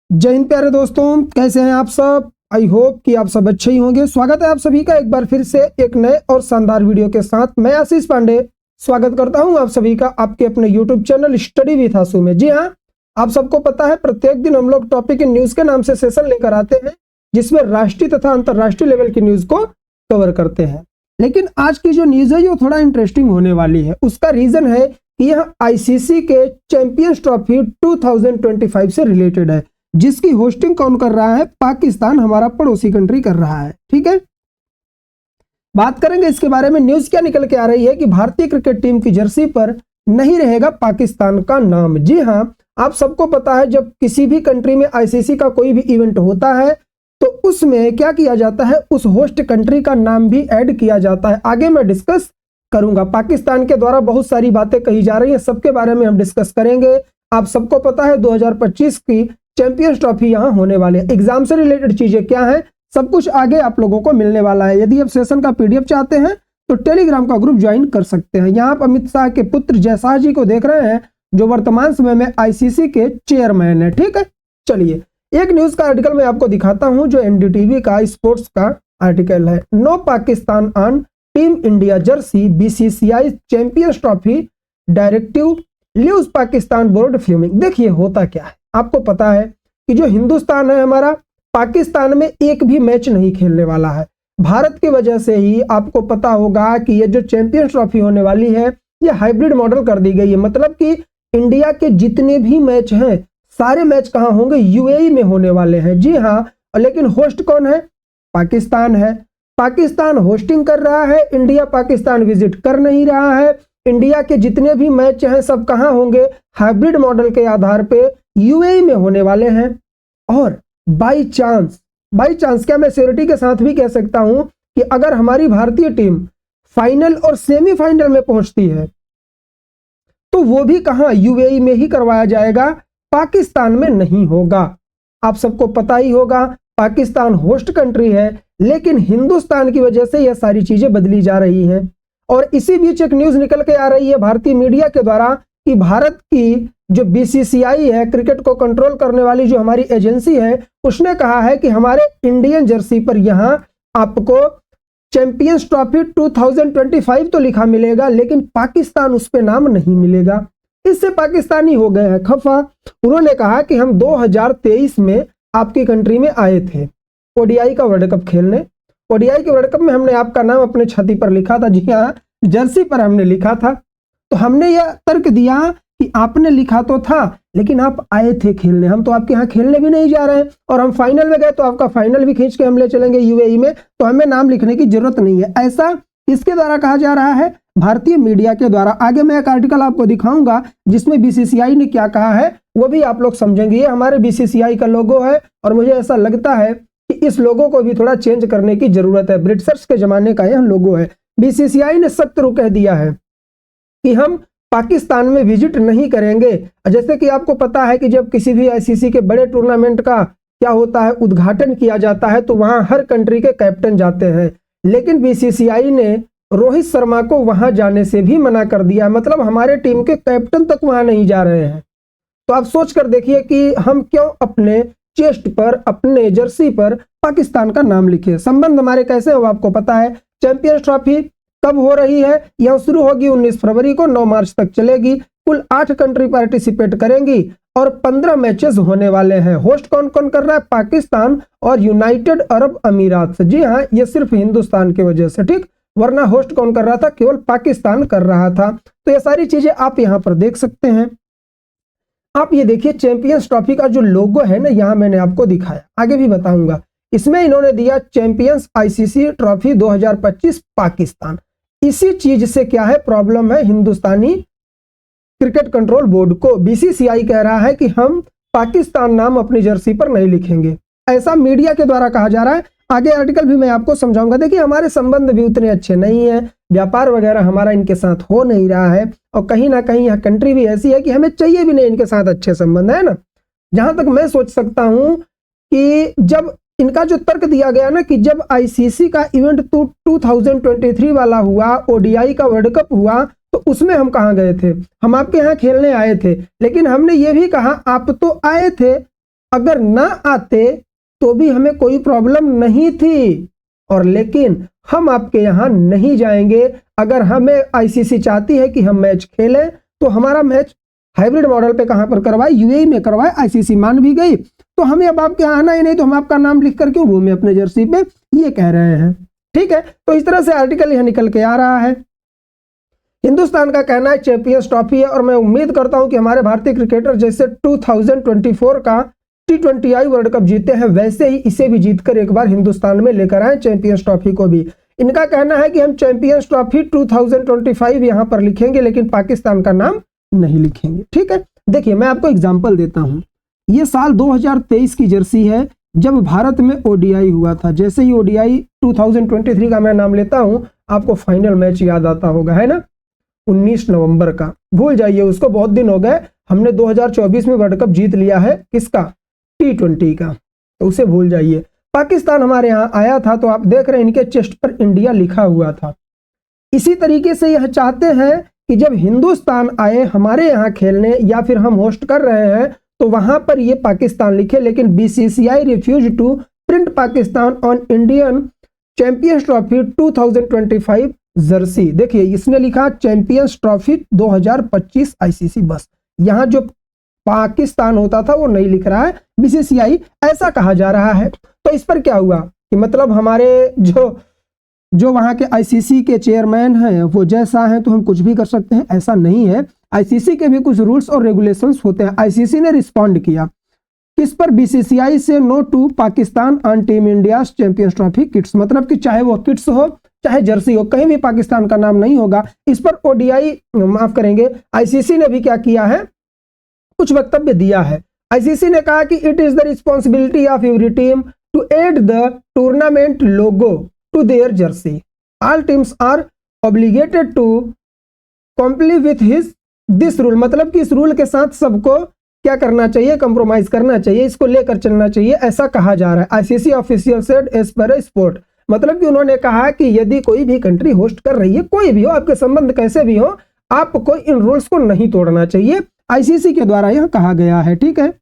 जय हिंद प्यारे दोस्तों, कैसे हैं आप सब। आई होप कि आप सब अच्छे ही होंगे। स्वागत है आप सभी का एक बार फिर से एक नए और शानदार वीडियो के साथ। मैं आशीष पांडे स्वागत करता हूं आप सभी का आपके अपने यूट्यूब चैनल स्टडी विथ आशु में। जी हाँ, आप सबको पता है प्रत्येक दिन हम लोग टॉपिक इन न्यूज के नाम से सेशन लेकर आते हैं जिसमें राष्ट्रीय तथा अंतर्राष्ट्रीय लेवल की न्यूज को कवर करते हैं। लेकिन आज की जो न्यूज है वो थोड़ा इंटरेस्टिंग होने वाली है। उसका रीजन है कि यह आईसीसी के चैंपियंस ट्रॉफी 2025 से रिलेटेड है, जिसकी होस्टिंग कौन कर रहा है? पाकिस्तान, हमारा पड़ोसी कंट्री कर रहा है। ठीक है, बात करेंगे इसके बारे में। न्यूज क्या निकल के आ रही है कि भारतीय क्रिकेट टीम की जर्सी पर नहीं रहेगा पाकिस्तान का नाम। जी हां, आप सबको पता है जब किसी भी कंट्री में आईसीसी का कोई भी इवेंट होता है तो उसमें क्या किया जाता है, उस होस्ट कंट्री का नाम भी ऐड किया जाता है। आगे मैं डिस्कस करूंगा। पाकिस्तान के द्वारा बहुत सारी बातें कही जा रही हैं, सबके बारे में हम डिस्कस करेंगे। आप सबको पता है 2025 की चैंपियंस ट्रॉफी यहां होने वाले। एग्जाम से रिलेटेड चीजें क्या हैं, सब कुछ आगे आप लोगों को मिलने वाला है। यदि आप सेशन का पीडीएफ चाहते हैं तो टेलीग्राम का ग्रुप ज्वाइन कर सकते हैं। यहाँ आप अमित शाह के पुत्र जयशाह जी को देख रहे हैं जो वर्तमान समय में आईसीसी के चेयरमैन है। ठीक है, चलिए एक न्यूज का आर्टिकल मैं आपको दिखाता हूं जो एनडीटीवी का स्पोर्ट्स का आर्टिकल है। No Pakistan on team India jersey, BCCI champions trophy directive leaves Pakistan board fuming. देखिए होता क्या है, आपको पता है कि जो हिंदुस्तान है हमारा, पाकिस्तान में एक भी मैच नहीं खेलने वाला है। भारत की वजह से ही आपको पता होगा कि ये जो चैंपियंस ट्रॉफी होने वाली है ये हाइब्रिड मॉडल कर दी गई है। मतलब कि इंडिया के जितने भी मैच हैं सारे मैच कहां होंगे? यूएई में होने वाले हैं। जी हाँ, लेकिन होस्ट कौन है? पाकिस्तान है। पाकिस्तान होस्टिंग कर रहा है, इंडिया पाकिस्तान विजिट कर नहीं रहा है। इंडिया के जितने भी मैच हैं सब कहां होंगे? हाइब्रिड मॉडल के आधार पे यूएई में होने वाले हैं। और बाई चांस क्या मैं श्योरिटी के साथ भी कह सकता हूं कि अगर हमारी भारतीय टीम फाइनल और सेमीफाइनल में पहुंचती है तो वो भी कहां? यूएई में ही करवाया जाएगा, पाकिस्तान में नहीं होगा। आप सबको पता ही होगा पाकिस्तान होस्ट कंट्री है, लेकिन हिंदुस्तान की वजह से यह सारी चीजें बदली जा रही हैं। और इसी बीच एक न्यूज निकल के आ रही है भारतीय मीडिया के द्वारा कि भारत की जो बीसीसीआई है, क्रिकेट को कंट्रोल करने वाली जो हमारी एजेंसी है, उसने कहा है कि हमारे इंडियन जर्सी पर यहां आपको चैंपियंस ट्रॉफी 2025 तो लिखा मिलेगा, लेकिन पाकिस्तान उस पे नाम नहीं मिलेगा। इससे पाकिस्तानी हो गए हैं खफा। उन्होंने कहा कि हम 2023 में आपकी कंट्री में आए थे ओडीआई का वर्ल्ड कप खेलने। ओडीआई के वर्ल्ड कप में हमने आपका नाम अपने छाती पर लिखा था। जी हाँ, जर्सी पर हमने लिखा था। तो हमने यह तर्क दिया कि आपने लिखा तो था लेकिन आप आए थे खेलने, हम तो आपके यहाँ खेलने भी नहीं जा रहे हैं। और हम फाइनल में गए तो आपका फाइनल भी खींच के हम ले चलेंगे यूएई में, तो हमें नाम लिखने की जरूरत नहीं है। ऐसा किसके द्वारा कहा जा रहा है? भारतीय मीडिया के द्वारा। आगे मैं एक आर्टिकल आपको दिखाऊंगा जिसमें बीसीसीआई ने क्या कहा है वो भी आप लोग समझेंगे। ये हमारे बीसीसीआई का लोगो है और मुझे ऐसा लगता है कि इस लोगो को भी थोड़ा चेंज करने की जरूरत है। ब्रिटिशर्स के जमाने का यह लोगो है। बीसीसीआई ने सख्त रुख कह दिया है कि हम पाकिस्तान में विजिट नहीं करेंगे। जैसे कि आपको पता है कि जब किसी भी आईसीसी के बड़े टूर्नामेंट का क्या होता है, उद्घाटन किया जाता है, तो वहां हर कंट्री के कैप्टन जाते हैं। लेकिन बीसीसीआई ने रोहित शर्मा को वहां जाने से भी मना कर दिया। मतलब हमारे टीम के कैप्टन तक वहां नहीं जा रहे हैं। तो आप सोच कर देखिए कि हम क्यों अपने चेस्ट पर, अपने जर्सी पर पाकिस्तान का नाम लिखे। संबंध हमारे कैसे हो आपको पता है। चैंपियंस ट्रॉफी कब हो रही है? यह शुरू होगी 19 फरवरी को, 9 मार्च तक चलेगी। कुल 8 कंट्री पार्टिसिपेट करेंगी और 15 मैचेस होने वाले हैं। होस्ट कौन कौन कर रहा है? पाकिस्तान और यूनाइटेड अरब अमीरात से। जी हाँ, ये सिर्फ हिंदुस्तान की वजह से, ठीक, वरना होस्ट कौन कर रहा था? केवल पाकिस्तान कर रहा था। तो ये सारी चीजें आप यहां पर देख सकते हैं। आप ये देखिए चैंपियंस ट्रॉफी का जो लोगो है ना, यहां मैंने आपको दिखाया, आगे भी बताऊंगा। इसमें इन्होंने दिया चैंपियंस आईसीसी ट्रॉफी 2025 पाकिस्तान। इसी चीज से क्या है प्रॉब्लम है हिंदुस्तानी क्रिकेट कंट्रोल बोर्ड को। बीसीसीआई कह रहा है कि हम पाकिस्तान नाम अपनी जर्सी पर नहीं लिखेंगे, ऐसा मीडिया के द्वारा कहा जा रहा है। आगे आर्टिकल भी मैं आपको समझाऊंगा। देखिए हमारे संबंध भी उतने अच्छे नहीं है, व्यापार वगैरह हमारा इनके साथ हो नहीं रहा है, और कहीं ना कहीं यह कंट्री भी ऐसी है कि हमें चाहिए भी नहीं इनके साथ अच्छे संबंध, है ना। जहां तक मैं सोच सकता हूं कि जब इनका जो तर्क दिया गया ना कि जब आईसीसी का इवेंट 2023 वाला हुआ, ओडीआई का वर्ल्ड कप हुआ, तो उसमें हम कहाँ गए थे? हम आपके यहाँ खेलने आए थे, लेकिन हमने ये भी कहा आप तो आए थे अगर ना आते तो भी हमें कोई प्रॉब्लम नहीं थी, और लेकिन हम आपके यहाँ नहीं जाएंगे। अगर हमें आईसीसी चाहती है कि हम मैच खेलें तो हमारा मैच हाइब्रिड मॉडल पे कहां पर करवाए, यूएई में करवाए। आईसीसी मान भी गई तो हमें अब आपके यहाँ आना ही नहीं, तो हम आपका नाम लिख कर क्यों घूमे अपने जर्सी पे, ये कह रहे हैं। ठीक है, तो इस तरह से आर्टिकल यह निकल के आ रहा है। हिंदुस्तान का कहना है चैंपियंस ट्रॉफी है, और मैं उम्मीद करता हूं कि हमारे भारतीय क्रिकेटर जैसे 2024 का T20I वर्ल्ड कप जीते हैं, वैसे ही इसे भी जीतकर एक बार हिंदुस्तान में लेकर आए चैंपियंस ट्रॉफी को भी। इनका कहना है कि हम चैंपियंस ट्रॉफी 2025 यहां पर लिखेंगे, लेकिन पाकिस्तान का नाम नहीं लिखेंगे। ठीक है, देखिए मैं आपको एग्जांपल देता हूं। ये साल 2023 की जर्सी है, जब भारत में ओडीआई हुआ था। जैसे ही ओडीआई 2023 का मैं नाम लेता हूं, आपको फाइनल मैच याद आता होगा, है ना, 19 नवंबर का। भूल जाइए उसको, बहुत दिन हो गए। हमने 2024 में वर्ल्ड कप जीत लिया है, किसका, T20 का, तो उसे भूल जाइए। पाकिस्तान हमारे यहाँ आया था, तो आप देख रहे हैं इनके चेस्ट पर इंडिया लिखा हुआ था। इसी तरीके से यह चाहते हैं कि जब हिंदुस्तान आए हमारे यहाँ खेलने, या फिर हम होस्ट कर रहे हैं, तो वहां पर ये पाकिस्तान लिखे। लेकिन BCCI refuse to print Pakistan on Indian champions trophy 2025 jersey. देखिए इसने लिखा चैंपियंस ट्रॉफी 2025 आईसीसी, बस यहां जो पाकिस्तान होता था वो नहीं लिख रहा है बीसीसीआई, ऐसा कहा जा रहा है। तो इस पर क्या हुआ कि मतलब हमारे जो वहां के आईसीसी के चेयरमैन हैं वो जैसा है तो हम कुछ भी कर सकते हैं, ऐसा नहीं है। आईसीसी के भी कुछ रूल्स और रेगुलेशंस होते हैं। आईसीसी ने रिस्पॉन्ड किया किस पर, बीसीसीआई से no to Pakistan on team India champions trophy kits, मतलब कि चाहे वो किट्स हो चाहे जर्सी हो, कहीं भी पाकिस्तान का नाम नहीं होगा। इस पर ओडीआई माफ करेंगे आईसीसी ने भी क्या किया है, कुछ वक्तव्य दिया है। आईसीसी ने कहा कि it is the responsibility of every team to add the tournament logo to their jersey. All teams are obligated to comply with his this rule, मतलब कि इस रूल के साथ सबको क्या करना चाहिए, कंप्रोमाइज करना चाहिए, इसको लेकर चलना चाहिए, ऐसा कहा जा रहा है। ICC official said as per sport, मतलब कि उन्होंने कहा कि यदि कोई भी कंट्री होस्ट कर रही है, कोई भी हो, आपके संबंध कैसे भी हो, आपको इन रूल्स को नहीं तोड़ना चाहिए, आईसीसी के द्वारा यह कहा गया है। ठीक है,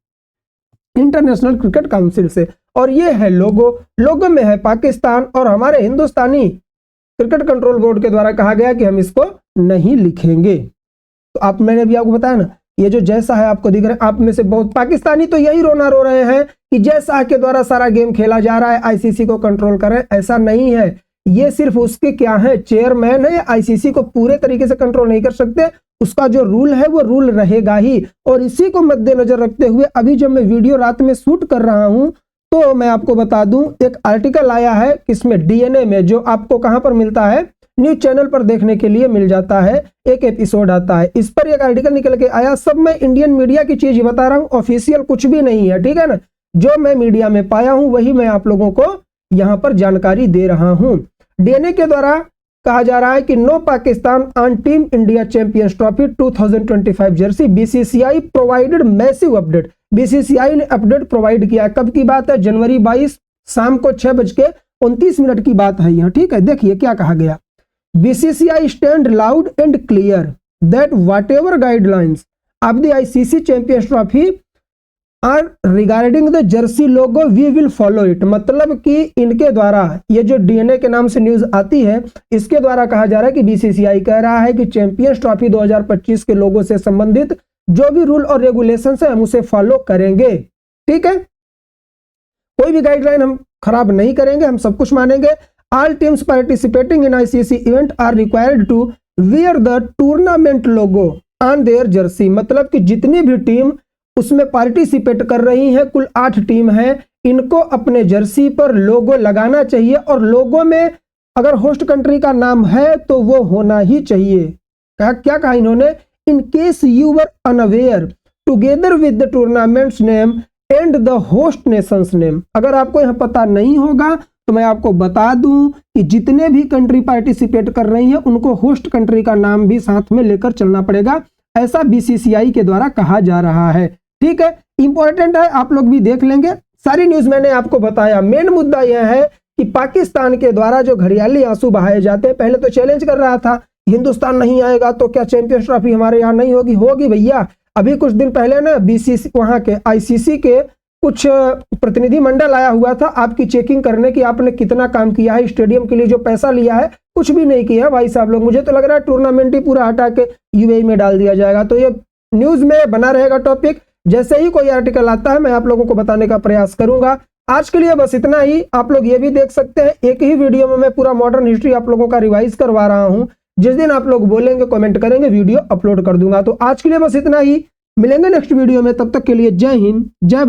इंटरनेशनल क्रिकेट काउंसिल से। और ये है लोगो में है पाकिस्तान, और हमारे हिंदुस्तानी क्रिकेट कंट्रोल बोर्ड के द्वारा कहा गया कि हम इसको नहीं लिखेंगे। तो आप, मैंने भी आपको बताया ना, ये जो जय शाह है आपको दिख रहे हैं, आप में से बहुत पाकिस्तानी तो यही रोना रो रहे हैं कि जय शाह के द्वारा सारा गेम खेला जा रहा है, आईसीसी को कंट्रोल करें। ऐसा नहीं है, ये सिर्फ उसके क्या है, चेयरमैन है, आईसीसी को पूरे तरीके से कंट्रोल नहीं कर सकते। उसका जो रूल है वो रूल रहेगा ही। और इसी को मद्देनजर रखते हुए अभी जब मैं वीडियो रात में शूट कर रहा हूं, तो मैं आपको बता दूं एक आर्टिकल आया है किसमें, डीएनए में, जो आपको कहां पर मिलता है, न्यूज चैनल पर देखने के लिए मिल जाता है, एक एपिसोड आता है। इस पर एक आर्टिकल निकल के आया। सब मैं इंडियन मीडिया की चीज बता रहा हूं, ऑफिशियल कुछ भी नहीं है, ठीक है ना। जो मैं मीडिया में पाया हूं वही मैं आप लोगों को यहां पर जानकारी दे रहा हूं। डीएनए के द्वारा कहा जा रहा है कि no Pakistan on team India champions trophy 2025 jersey, BCCI provided massive update. BCCI ने अपडेट प्रोवाइड किया। कब की बात है, जनवरी 22 शाम को 6:29 की बात है यहाँ। ठीक है, देखिए क्या कहा गया, BCCI stand loud and clear that whatever guidelines of the ICC champions trophy are regarding the jersey logo we will follow it. मतलब कि इनके द्वारा, ये जो डीएनए के नाम से न्यूज आती है, इसके द्वारा कहा जा रहा है कि बीसीसीआई कह रहा है कि चैंपियंस ट्रॉफी 2025 के लोगों से संबंधित जो भी रूल और रेगुलेशन है हम उसे फॉलो करेंगे। ठीक है, कोई भी गाइडलाइन हम खराब नहीं करेंगे, हम सब कुछ मानेंगे। All teams participating in ICC event are required to wear the tournament logo on their jersey. मतलब कि जितनी भी टीम उसमें पार्टिसिपेट कर रही हैं, कुल 8 टीम हैं, इनको अपने जर्सी पर लोगो लगाना चाहिए। और लोगो में अगर होस्ट कंट्री का नाम है तो वो होना ही चाहिए। क्या कहा इन्होंने, in case you were unaware together with the tournaments name and the host Nations name. अगर आपको यह पता नहीं होगा तो मैं आपको बता दूं कि जितने भी कंट्री पार्टिसिपेट कर रही हैं उनको होस्ट कंट्री का नाम भी साथ में लेकर चलना पड़ेगा, ऐसा बीसीसीआई के द्वारा कहा जा रहा है। ठीक है, इंपॉर्टेंट है, आप लोग भी देख लेंगे। सारी न्यूज मैंने आपको बताया। मेन मुद्दा यह है कि पाकिस्तान के द्वारा जो घड़ियाली आंसू बहाए जाते हैं, पहले तो चैलेंज कर रहा था हिंदुस्तान नहीं आएगा तो क्या चैंपियंस ट्रॉफी हमारे यहाँ नहीं होगी। होगी भैया। अभी कुछ दिन पहले ना बीसीसी वहां के आईसीसी के कुछ प्रतिनिधि मंडल आया हुआ था आपकी चेकिंग करने की, आपने कितना काम किया है, स्टेडियम के लिए जो पैसा लिया है कुछ भी नहीं किया भाई साहब लोग। मुझे तो लग रहा है टूर्नामेंट ही पूरा हटा के यूएई में डाल दिया जाएगा। तो ये न्यूज में बना रहेगा टॉपिक, जैसे ही कोई आर्टिकल आता है मैं आप लोगों को बताने का प्रयास करूंगा। आज के लिए बस इतना ही। आप लोग ये भी देख सकते हैं एक ही वीडियो में मैं पूरा मॉडर्न हिस्ट्री आप लोगों का रिवाइज करवा रहा हूं। जिस दिन आप लोग बोलेंगे कमेंट करेंगे वीडियो अपलोड कर दूंगा। तो आज के लिए बस इतना ही, मिलेंगे नेक्स्ट वीडियो में, तब तक के लिए जय हिंद जय